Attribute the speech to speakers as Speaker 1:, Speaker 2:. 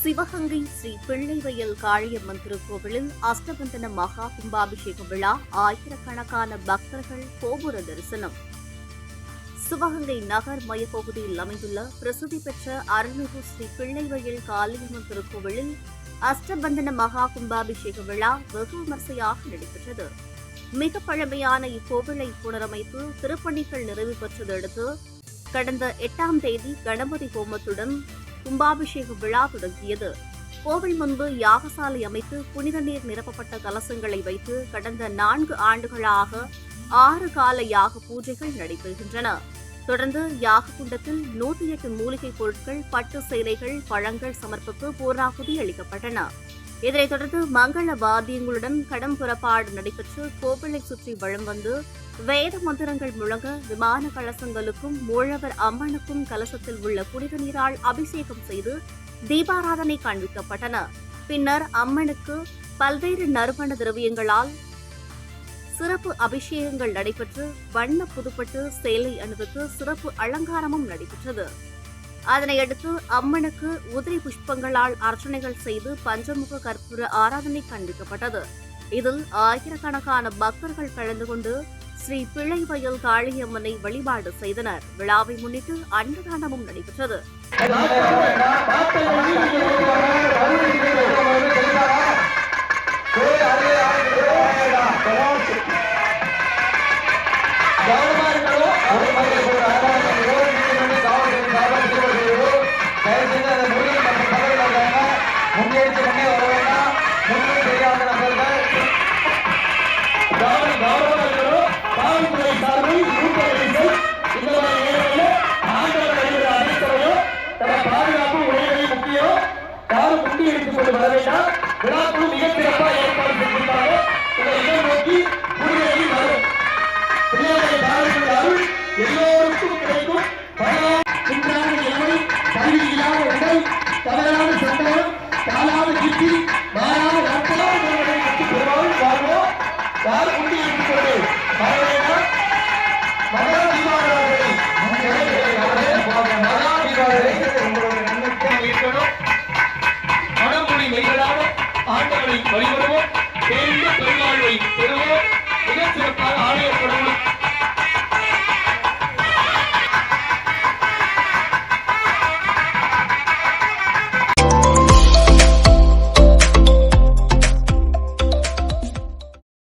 Speaker 1: சிவகங்கை ஸ்ரீ பிள்ளைவயல் காளியம்மன் திருக்கோவிலில் அஷ்டபந்தன மகா கும்பாபிஷேக விழா, ஆயிரக்கணக்கான பக்தர்கள் கோபுர தரிசனம். சிவகங்கை நகர் மையப்பகுதியில் அமைந்துள்ள பிரசித்தி பெற்ற அருள்மிகு ஸ்ரீ பிள்ளைவயல் காளியம்மன் திருக்கோவிலில் அஷ்டபந்தன மகா கும்பாபிஷேக விழா வெகு விமர்சையாக நடைபெற்றது. மிக பழமையான இக்கோவிலை புனரமைத்து திருப்பணிகள் நிறைவு பெற்றதை அடுத்து கடந்த 8ஆம் தேதி கணபதி ஹோமத்துடன் கும்பாபிஷேக விழா தொடங்கியது. கோவில் முன்பு யாகசாலை அமைத்து புனித நீர் நிரப்பப்பட்ட கலசங்களை வைத்து கடந்த 4 ஆண்டுகளாக 6 கால யாக பூஜைகள் நடைபெறுகின்றன. தொடர்ந்து யாக குண்டத்தில் 108 மூலிகை பொருட்கள், பட்டு சேலைகள், பழங்கள் சமர்ப்பித்து பூர்ணாகுதி அளிக்கப்பட்டன. இதனைத் தொடர்ந்து மங்கள வாத்தியங்களுடன் கடம் புறப்பாடு நடைபெற்று கோவிலை சுற்றி வலம் வந்து வேத மந்திரங்கள் முழங்க விமான கலசங்களுக்கும் மூழவர் அம்மனுக்கும் கலசத்தில் உள்ள புனித நீரால் அபிஷேகம் செய்து தீபாராதனை காண்பிக்கப்பட்டன. பின்னர் அம்மனுக்கு பல்வேறு நறுமண திரவியங்களால் சிறப்பு அபிஷேகங்கள் நடைபெற்று வண்ண புதுப்பட்டு சேலை அணிவித்து சிறப்பு அலங்காரமும் நடைபெற்றது. அதனையடுத்து அம்மனுக்கு உதிரி புஷ்பங்களால் அர்ச்சனைகள் செய்து பஞ்சமுக கற்பூர ஆராதனை காண்பிக்கப்பட்டது. இதில் ஆயிரக்கணக்கான பக்தர்கள் கலந்து கொண்டு ஸ்ரீ பிள்ளைவயல் காளியம்மனை வழிபாடு செய்தனர். விழாவை முன்னிட்டு அன்னதானமும் நடைபெற்றது.
Speaker 2: பாதுகாப்பு உடையவை முக்கியம். யாரும் முண்டி எடுத்துக் கொண்டு வர வேண்டாம். விழாக்குழு மிக சிறப்பாக